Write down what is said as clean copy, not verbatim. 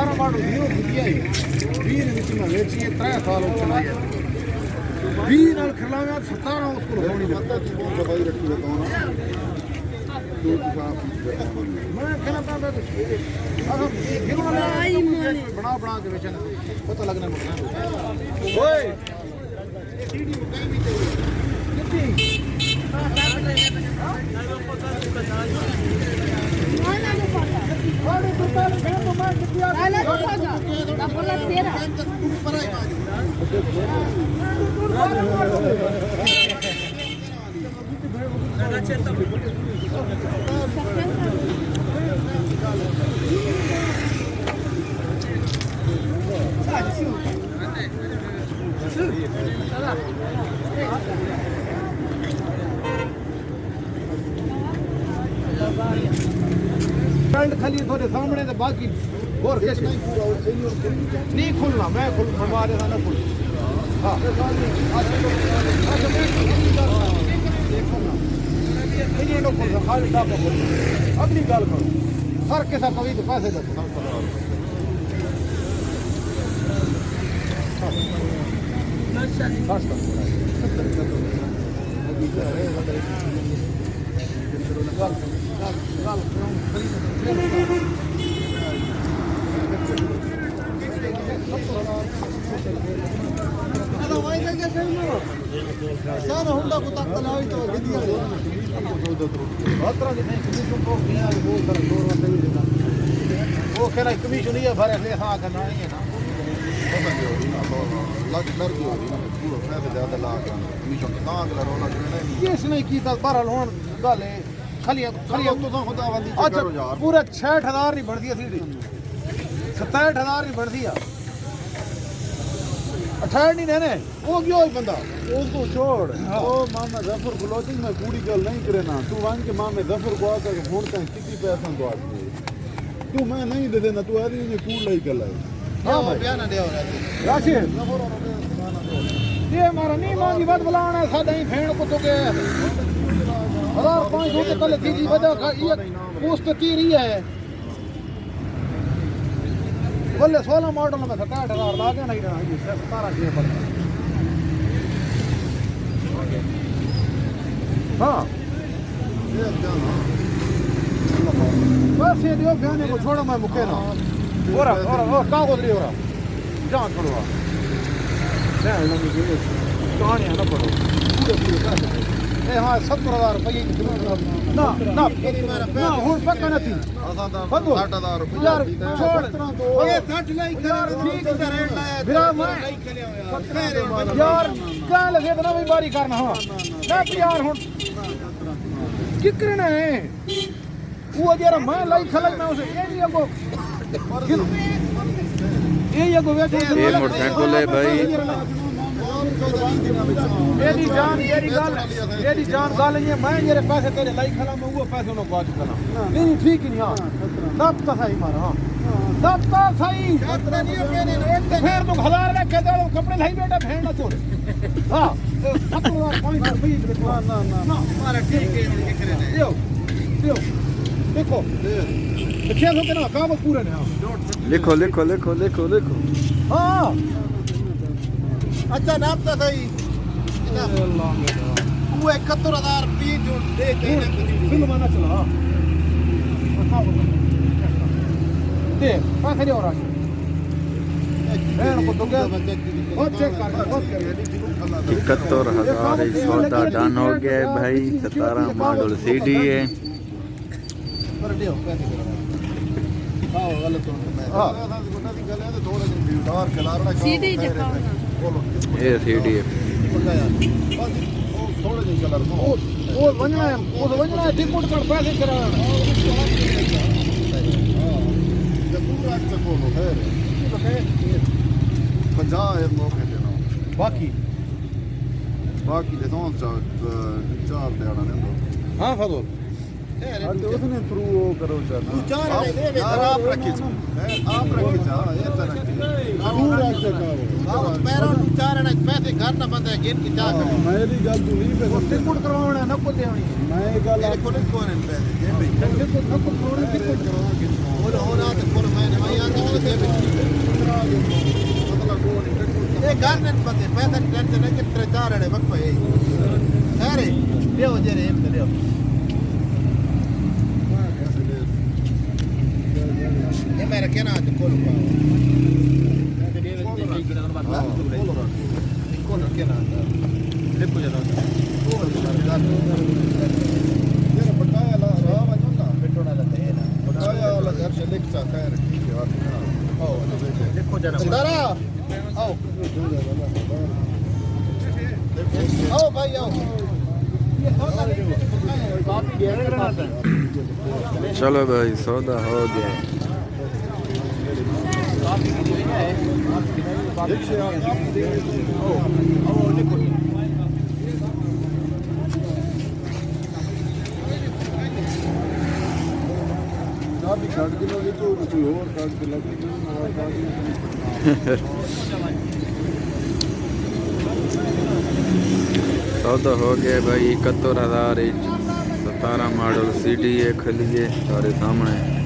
17 model ਦੀ ਉਹ ਵਧੀਆ ਹੈ 20 ਦੇ ਵਿੱਚ ਮੈਂ ਵੇਚੀ 3 ਸਾਲ ਹੋ ਚਲਾਈ ਹੈ 20 ਨਾਲ ਖਰਲਾਵਾਂ 17 ਉਸ ਕੋਲ ਹੋਣੀ ਪਤਾ ਤੂੰ ਬਹੁਤ ਸਫਾਈ ਰੱਖੀ ਹੈ ਕੌਣ ਤੂੰ ਸਾਫ ਮੈਂ ਕਹਿੰਦਾ ਤਾਂ ਬਣਾ ਬਣਾ ਕੇ ਵੇਚਣ ਪਤਾ ਲੱਗਣਾ ਮੁੱਕਣਾ ਓਏ ਇਹ ਸੀਡੀ ਮੁਕਾਈ ਵੀ ਤੇ ਕਿੱਥੇ खाली थोड़े सामने तो बाकी और कैसे नहीं खुलना मैं खुल बनवा देता ना खुल हाँ अपनी गल करो हर किसा कभी तो पैसे दो वो खेला कमीशन ही है भरे ले हाँ करना ही है ना किस नहीं की बारह लोन गल खाली अच्छा पूरा 60,000 नहीं बढ़ती थी 67,000 नहीं बढ़ती है 68 नहीं रहने वो क्यों बंदा उसको छोड़ ओ मामा जफर क्लोथिंग में पूरी गल नहीं करे ना तू वन के मामे जफर को आकर फोन कर कितनी पैसा तो आदमी तू मैं नहीं दे देना तू आदमी ने कूल लाई कर लाई हां बयान दे राशिद ये मारा नहीं मांगी बात बुलाना है सादा ही फेण को तो के 1500 के कल थी वजह ये पोस्ट तीरी है बोले 16 मॉडल में 67,000 लागे नहीं रहा 17 के पर हाँ बस ये दियो बयाने को छोड़ो मैं मुके ना और कागज रे और जान छोड़ो मैं लंबी कहानियां ना पढ़ो पूरे ए हां 70,000 रुपए की ना ना ना हुन पक्का नहीं बंदो 60,000 रुपए यार छोड़ ये 60 लाई यार ठीक है रेट लाया बिरा मैं यार क्या लगे तो ना भी बारी करना हां मैं यार हुन की करना है वो जरा मैं लाई खलाई मैं उसे ये नहीं को ये मोटरसाइकिल है भाई मेरी जान गाल ये मैं मेरे पैसे तेरे लाई खला मैं वो पैसे उन्हें बात करा नहीं ठीक ही नहीं हां सब तो सही मारा हां सब तो सही फिर तो 1000 में कह दो कपड़े लाई बेटा भेड़ ना छोड़ हां 70,000 ना ना मारा ठीक है ये करे लियो देखो देखिए तो ना कागज पूरे ने हां लिखो लिखो लिखो लिखो लिखो हां अच्छा नाप तो सही वो 71,000 रुपये जो दे के फिल्म आना चला दे पैसे दे और आ मैं को तो क्या बहुत चेक कर 71,000 सौदा डन हो गया है भाई 17 मॉडल सीडी है पर दे पैसे हां गलत हो हां थोड़ा दिन भीड़ खिलाड़ा सीधी दिखाओ ना ये सीडी है थोड़े दिन कलर वो बनना है टिकट कर पैसे कराना पूरा अच्छा खोलो खैर 50 मौके देना बाकी दे दो चार देना नहीं हां फदो उसने थ्रू वो करो चार तू चार दे दे आप रखी जा ये तरह की पूरा अच्छा करो पैरों चार ने पैसे घर ना बंदा गिन के चाह कर मेरी गल तू नहीं पे टिकट करवाना न को देवनी मैं गल मेरे को नहीं कोने पैसे टिकट न को थोड़ी टिकट करवा के और ना तो मैं नहीं आता बते पैसा टेंशन है कि 3-4 अड़े वक्त है अरे लियो जे रे लियो ये मेरा क्या ना तो कॉल पा कॉल क्या ना देखो जरा तेरा बटाया ला रहा वजो ना पेट्रोल लगता है ना बटाया वाला घर से लेके जाता है ठीक है हां आओ देखो जरा दारा आओ आओ भाई आओ चलो भाई सौदा हो गया। चाबी काट के लोगे तो कोई और काट के लगे सौदा हो गया भाई 71,000 17 मॉडल CD है खली है सारे सामने।